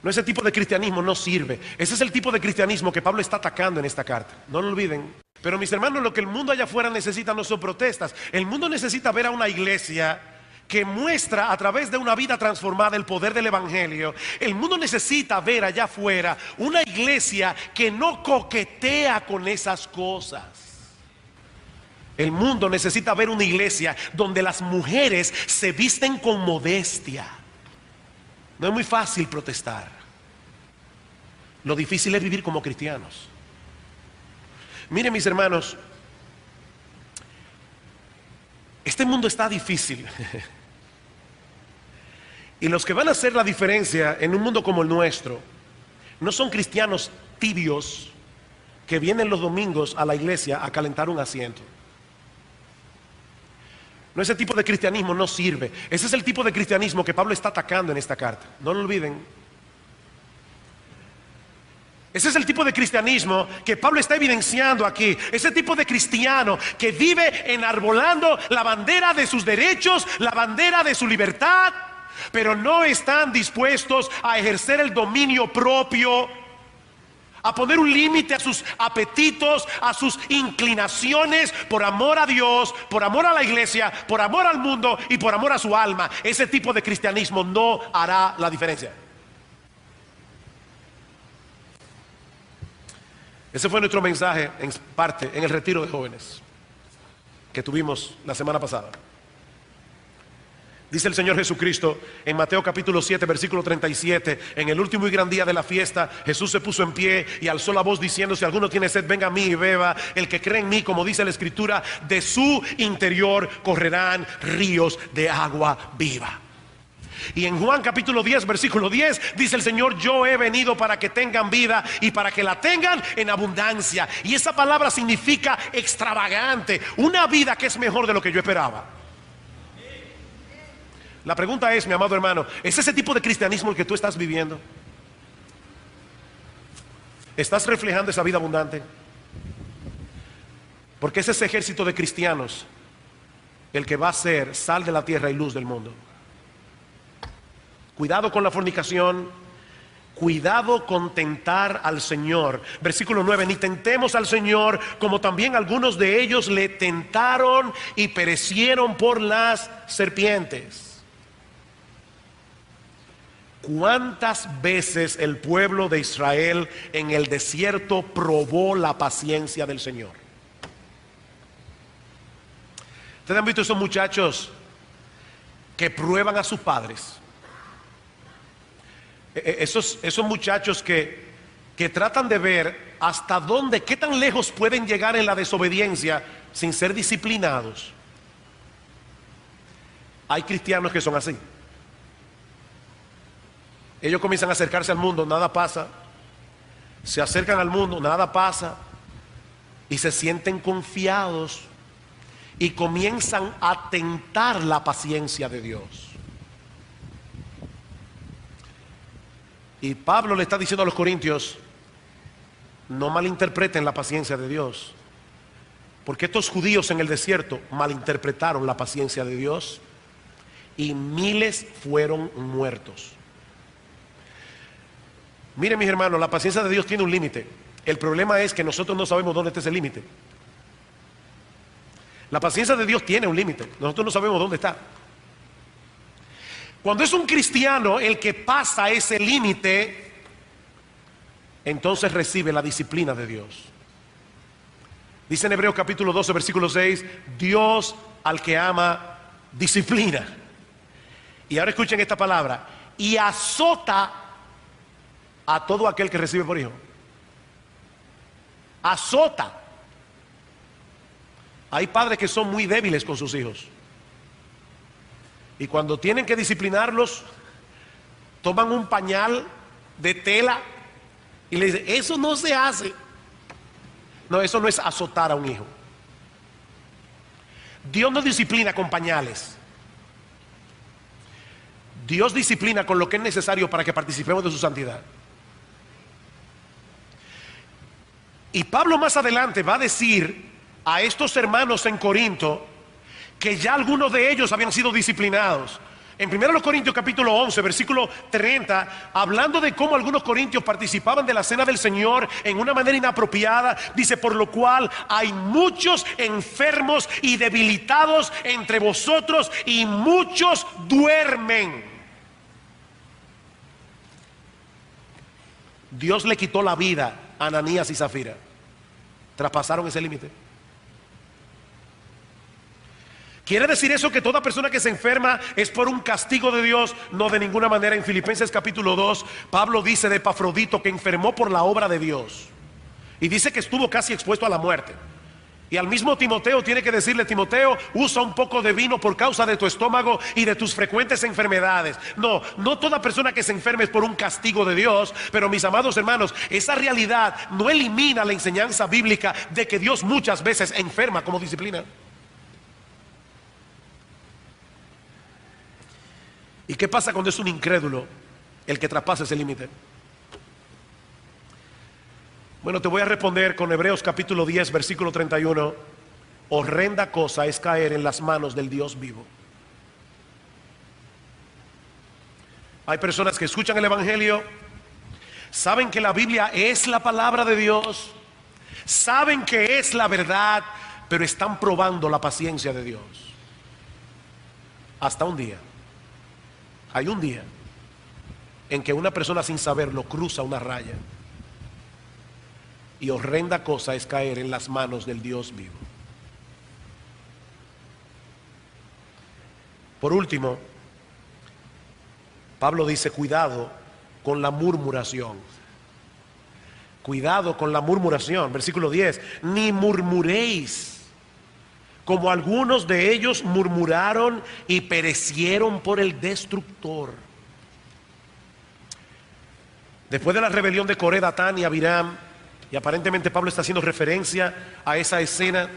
No, ese tipo de cristianismo no sirve. Ese es el tipo de cristianismo que Pablo está atacando en esta carta. No lo olviden. Pero mis hermanos, lo que el mundo allá afuera necesita no son protestas. El mundo necesita ver a una iglesia que muestra a través de una vida transformada el poder del evangelio. El mundo necesita ver allá afuera una iglesia que no coquetea con esas cosas. El mundo necesita ver una iglesia donde las mujeres se visten con modestia. No es muy fácil protestar. Lo difícil es vivir como cristianos. Miren, mis hermanos, este mundo está difícil. Y los que van a hacer la diferencia en un mundo como el nuestro no son cristianos tibios que vienen los domingos a la iglesia a calentar un asiento. No, ese tipo de cristianismo no sirve. Ese es el tipo de cristianismo que Pablo está atacando en esta carta. No lo olviden. Ese es el tipo de cristianismo que Pablo está evidenciando aquí. Ese tipo de cristiano que vive enarbolando la bandera de sus derechos, la bandera de su libertad, pero no están dispuestos a ejercer el dominio propio, a poner un límite a sus apetitos, a sus inclinaciones, por amor a Dios, por amor a la iglesia, por amor al mundo y por amor a su alma. Ese tipo de cristianismo no hará la diferencia. Ese fue nuestro mensaje en parte en el retiro de jóvenes que tuvimos la semana pasada. Dice el Señor Jesucristo en Mateo capítulo 7 versículo 37: en el último y gran día de la fiesta, Jesús se puso en pie y alzó la voz diciendo: si alguno tiene sed, venga a mí y beba. El que cree en mí, como dice la Escritura, de su interior correrán ríos de agua viva. Y en Juan capítulo 10 versículo 10 dice el Señor: yo he venido para que tengan vida y para que la tengan en abundancia. Y esa palabra significa extravagante, una vida que es mejor de lo que yo esperaba. La pregunta es, mi amado hermano, ¿es ese tipo de cristianismo el que tú estás viviendo? ¿Estás reflejando esa vida abundante? Porque es ese ejército de cristianos el que va a ser sal de la tierra y luz del mundo. Cuidado con la fornicación, cuidado con tentar al Señor. Versículo 9: ni tentemos al Señor, como también algunos de ellos le tentaron y perecieron por las serpientes. ¿Cuántas veces el pueblo de Israel en el desierto probó la paciencia del Señor? ¿Ustedes han visto esos muchachos que prueban a sus padres? Esos muchachos que tratan de ver hasta dónde, qué tan lejos pueden llegar en la desobediencia sin ser disciplinados. Hay cristianos que son así. Ellos comienzan a acercarse al mundo, nada pasa. Se acercan al mundo, nada pasa. Y se sienten confiados y comienzan a tentar la paciencia de Dios. Y Pablo le está diciendo a los corintios: no malinterpreten la paciencia de Dios, porque estos judíos en el desierto malinterpretaron la paciencia de Dios y miles fueron muertos. Miren, mis hermanos, la paciencia de Dios tiene un límite. El problema es que nosotros no sabemos dónde está ese límite. La paciencia de Dios tiene un límite, nosotros no sabemos dónde está. Cuando es un cristiano el que pasa ese límite, entonces recibe la disciplina de Dios. Dice en Hebreos capítulo 12 versículo 6: Dios al que ama disciplina. Y ahora escuchen esta palabra: y azota a todo aquel que recibe por hijo. Azota. Hay padres que son muy débiles con sus hijos, y cuando tienen que disciplinarlos, toman un pañal de tela y le dicen: eso no se hace. No, eso no es azotar a un hijo. Dios no disciplina con pañales. Dios disciplina con lo que es necesario para que participemos de su santidad. Y Pablo más adelante va a decir a estos hermanos en Corinto que ya algunos de ellos habían sido disciplinados. En 1 Corintios capítulo 11, versículo 30, hablando de cómo algunos corintios participaban de la cena del Señor en una manera inapropiada, dice: por lo cual hay muchos enfermos y debilitados entre vosotros, y muchos duermen. Dios le quitó la vida a Ananías y Zafira. Traspasaron ese límite. ¿Quiere decir eso que toda persona que se enferma es por un castigo de Dios? No, de ninguna manera. En Filipenses capítulo 2, Pablo dice de Epafrodito que enfermó por la obra de Dios. Y dice que estuvo casi expuesto a la muerte. Y al mismo Timoteo tiene que decirle: Timoteo, usa un poco de vino por causa de tu estómago y de tus frecuentes enfermedades. No, no toda persona que se enferme es por un castigo de Dios. Pero mis amados hermanos, esa realidad no elimina la enseñanza bíblica de que Dios muchas veces enferma como disciplina. ¿Y qué pasa cuando es un incrédulo el que traspasa ese límite? Bueno, te voy a responder con Hebreos capítulo 10, versículo 31. Horrenda cosa es caer en las manos del Dios vivo. Hay personas que escuchan el Evangelio, saben que la Biblia es la palabra de Dios, saben que es la verdad, pero están probando la paciencia de Dios. Hasta un día. Hay un día en que una persona sin saberlo cruza una raya, y horrenda cosa es caer en las manos del Dios vivo. Por último, Pablo dice: cuidado con la murmuración. Cuidado con la murmuración. Versículo 10: ni murmuréis, como algunos de ellos murmuraron y perecieron por el destructor. Después de la rebelión de Coré, Datán y Abiram, y aparentemente Pablo está haciendo referencia a esa escena,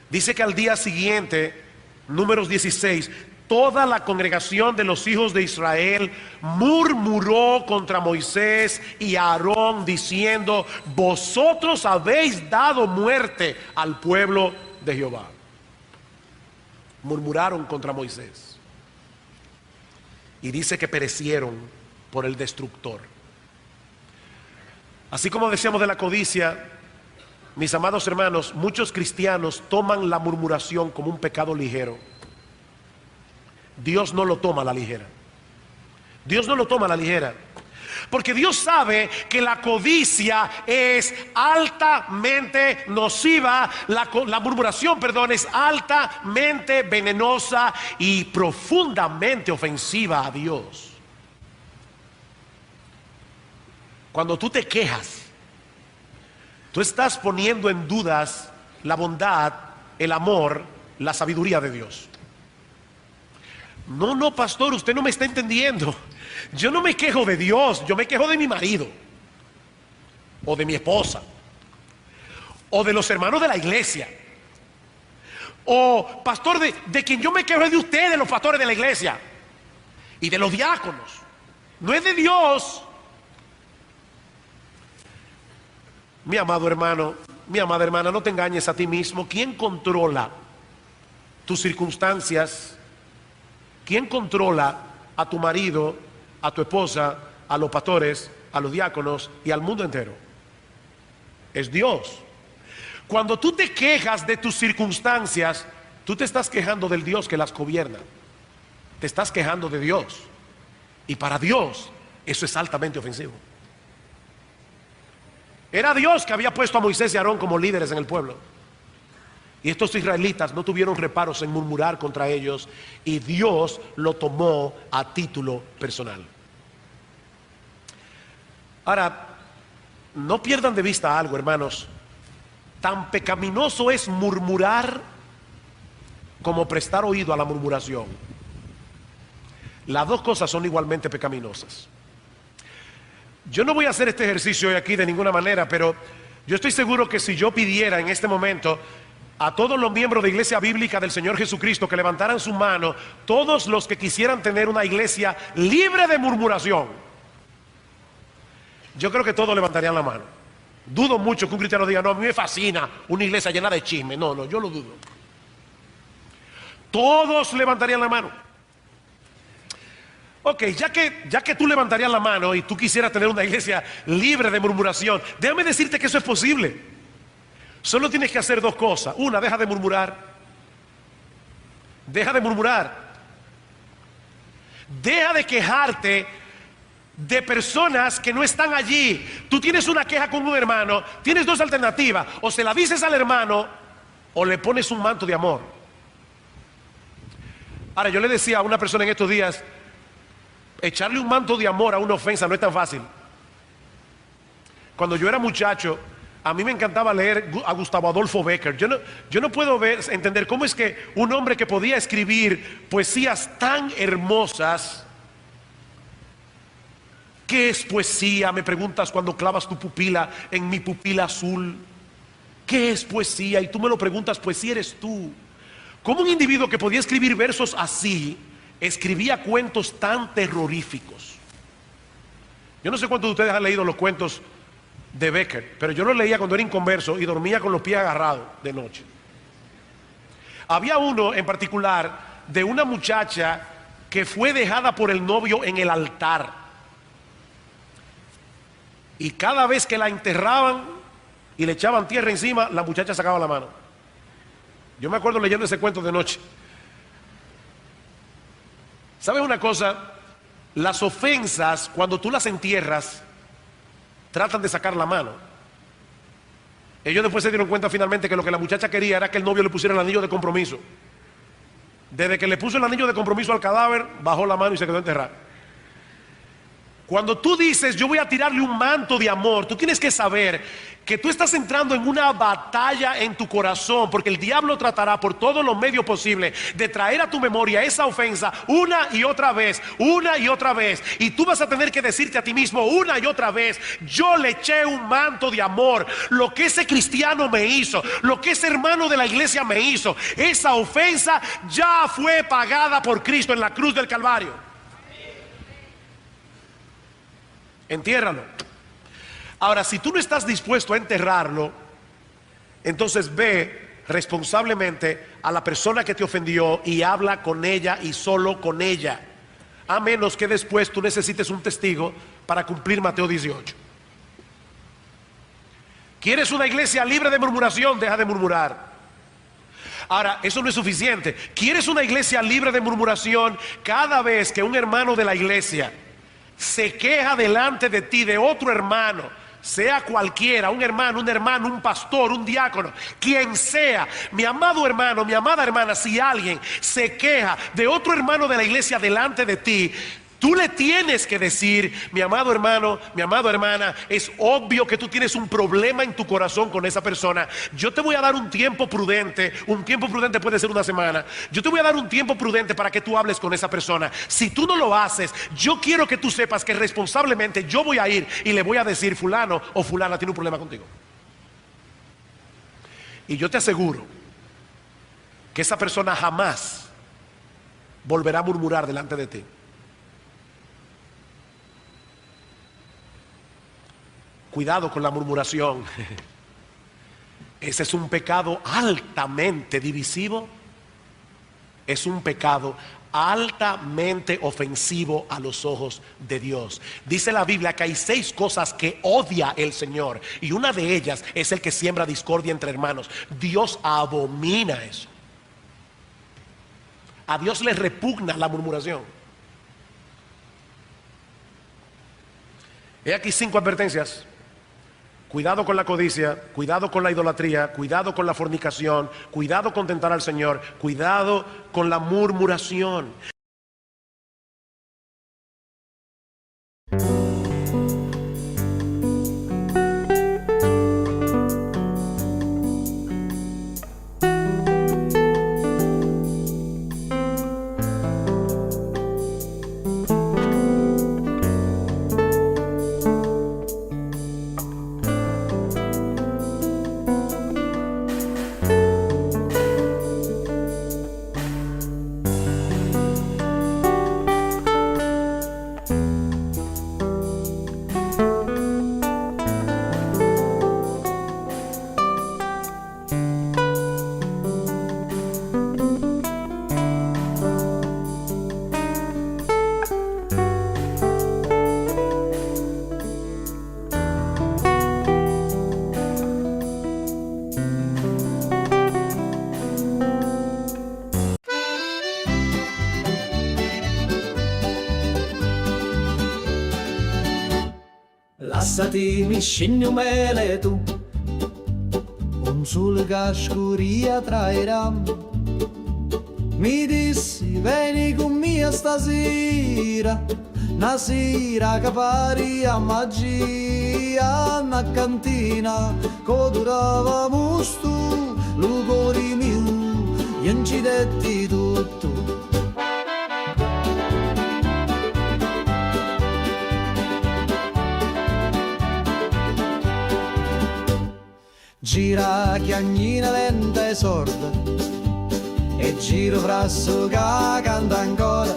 dice que al día siguiente, Números 16, toda la congregación de los hijos de Israel murmuró contra Moisés y Aarón, diciendo: vosotros habéis dado muerte al pueblo de Jehová. Murmuraron contra Moisés. Y dice que perecieron por el destructor. Así como decíamos de la codicia, mis amados hermanos, muchos cristianos toman la murmuración como un pecado ligero. Dios no lo toma a la ligera. Dios no lo toma a la ligera. Porque Dios sabe que la codicia es altamente nociva, la murmuración, perdón, es altamente venenosa y profundamente ofensiva a Dios. Cuando tú te quejas, tú estás poniendo en dudas la bondad, el amor, la sabiduría de Dios. No, pastor, usted no me está entendiendo. Yo no me quejo de Dios, yo me quejo de mi marido, o de mi esposa, o de los hermanos de la iglesia. O pastor, de quien yo me quejo es de ustedes, los pastores de la iglesia, y de los diáconos. No es de Dios. Mi amado hermano, mi amada hermana, no te engañes a ti mismo. ¿Quién controla tus circunstancias? ¿Quién controla a tu marido, a tu esposa, a los pastores, a los diáconos y al mundo entero? Es Dios. Cuando tú te quejas de tus circunstancias, tú te estás quejando del Dios que las gobierna. Te estás quejando de Dios. Y para Dios eso es altamente ofensivo. Era Dios que había puesto a Moisés y Aarón como líderes en el pueblo. Y estos israelitas no tuvieron reparos en murmurar contra ellos, y Dios lo tomó a título personal. Ahora, no pierdan de vista algo, hermanos. Tan pecaminoso es murmurar como prestar oído a la murmuración. Las dos cosas son igualmente pecaminosas. Yo no voy a hacer este ejercicio hoy aquí de ninguna manera, pero yo estoy seguro que si yo pidiera en este momento a todos los miembros de Iglesia Bíblica del Señor Jesucristo que levantaran su mano, todos los que quisieran tener una iglesia libre de murmuración, yo creo que todos levantarían la mano. Dudo mucho que un cristiano diga: no, a mí me fascina una iglesia llena de chisme. No, yo lo dudo. Todos levantarían la mano. Ok, ya que tú levantarías la mano y tú quisieras tener una iglesia libre de murmuración, déjame decirte que eso es posible. Solo tienes que hacer dos cosas. Una, deja de murmurar. Deja de murmurar. Deja de quejarte de personas que no están allí. Tú tienes una queja con un hermano, tienes dos alternativas: o se la dices al hermano o le pones un manto de amor. Ahora, yo le decía a una persona en estos días, echarle un manto de amor a una ofensa no es tan fácil. Cuando yo era muchacho, a mí me encantaba leer a Gustavo Adolfo Bécquer. Yo no puedo entender cómo es que un hombre que podía escribir poesías tan hermosas. ¿Qué es poesía? Me preguntas cuando clavas tu pupila en mi pupila azul. ¿Qué es poesía? Y tú me lo preguntas, poesía eres tú. ¿Cómo un individuo que podía escribir versos así escribía cuentos tan terroríficos? Yo no sé cuántos de ustedes han leído los cuentos de Bécquer, pero yo los leía cuando era inconverso y dormía con los pies agarrados de noche. Había uno en particular de una muchacha que fue dejada por el novio en el altar, y cada vez que la enterraban y le echaban tierra encima, la muchacha sacaba la mano. Yo me acuerdo leyendo ese cuento de noche. ¿Sabes una cosa? Las ofensas, cuando tú las entierras, tratan de sacar la mano. Ellos después se dieron cuenta finalmente que lo que la muchacha quería era que el novio le pusiera el anillo de compromiso. Desde que le puso el anillo de compromiso al cadáver, bajó la mano y se quedó enterrado. Cuando tú dices, yo voy a tirarle un manto de amor, tú tienes que saber que tú estás entrando en una batalla en tu corazón, porque el diablo tratará por todos los medios posibles de traer a tu memoria esa ofensa una y otra vez, y tú vas a tener que decirte a ti mismo una y otra vez: yo le eché un manto de amor. Lo que ese cristiano me hizo, lo que ese hermano de la iglesia me hizo, esa ofensa ya fue pagada por Cristo en la cruz del Calvario. Entiérralo. Ahora, si tú no estás dispuesto a enterrarlo, entonces ve responsablemente a la persona que te ofendió y habla con ella y solo con ella, a menos que después tú necesites un testigo para cumplir Mateo 18. ¿Quieres una iglesia libre de murmuración? Deja de murmurar. Ahora, eso no es suficiente. ¿Quieres una iglesia libre de murmuración? Cada vez que un hermano de la iglesia se queja delante de ti de otro hermano, sea cualquiera, un hermano, un pastor, un diácono, quien sea, mi amado hermano, mi amada hermana, si alguien se queja de otro hermano de la iglesia delante de ti, tú le tienes que decir: mi amado hermano, mi amada hermana, es obvio que tú tienes un problema en tu corazón con esa persona. Yo te voy a dar un tiempo prudente puede ser una semana. Yo te voy a dar un tiempo prudente para que tú hables con esa persona. Si tú no lo haces, yo quiero que tú sepas que responsablemente yo voy a ir y le voy a decir: fulano o fulana tiene un problema contigo. Y yo te aseguro que esa persona jamás volverá a murmurar delante de ti. Cuidado con la murmuración. Ese es un pecado altamente divisivo. Es un pecado altamente ofensivo a los ojos de Dios. Dice la Biblia que hay 6 cosas que odia el Señor, y una de ellas es el que siembra discordia entre hermanos. Dios abomina eso. A Dios le repugna la murmuración. He aquí 5 advertencias. Cuidado con la codicia, cuidado con la idolatría, cuidado con la fornicación, cuidado con tentar al Señor, cuidado con la murmuración. Lassati mi scendi mele tu, un sole che scuria trairà. Mi dissi vieni con me stasera, una sera che pari a magia, una cantina che durava musto, lugori mio, gli incidetti tutto. Gira chiagnina lenta e sorda, e giro frasso che canta ancora,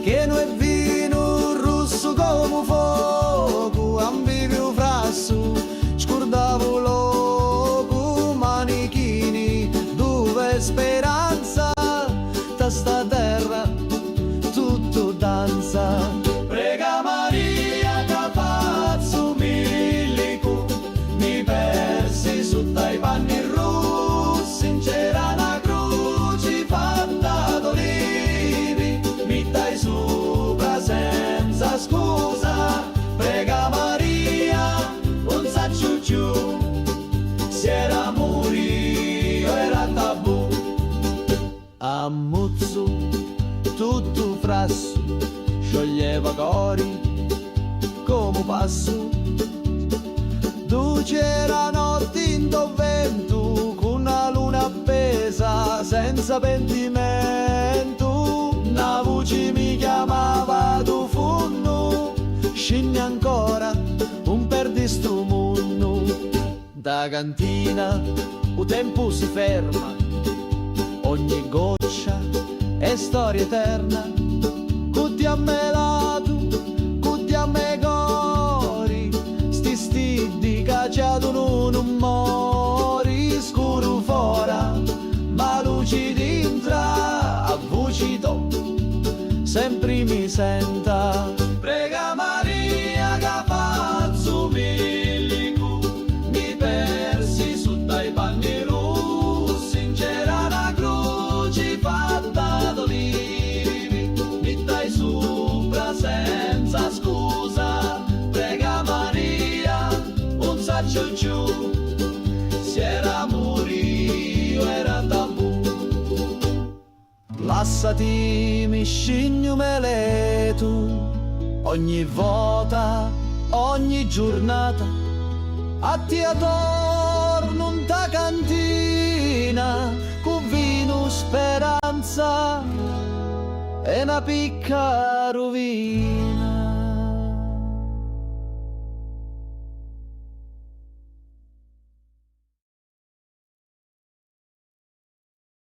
che non è vino rosso come fuoco, ambivio frasso, scordavo loco, manichini, dove speranza, da sta terra tutto danza. Prega Maria che faccio milico, mi persi sotto i panni rossi, c'era una croce fatta d'olivi, mi dai sopra senza scusa. Prega Maria, non saccio più, se era morio era tabù. Ammuzzo tutto frasso, scioglieva cori come passo. Tu c'era notte in vento, con una luna appesa senza pentimento. Una voce mi chiamava tu funno, scendi ancora un perdi sto mondo. Da cantina il tempo si ferma, ogni goccia è storia eterna. Cutti a me lato, cutti a me cori, sti cacciato non mori. Scuro fora, ma luci dintra, a voci do, sempre mi senta. Prega Maria che faccio milico, mi persi sotto i panni rossi, c'era una croce fatta d'olivi, mi dai sopra senza scusa. Prega Maria, non saccio più, se era morio era tabù. Lassati mi scegno mele tu, ogni volta, ogni giornata, a ti torno in ta cantina, con vino speranza e una picca rovina.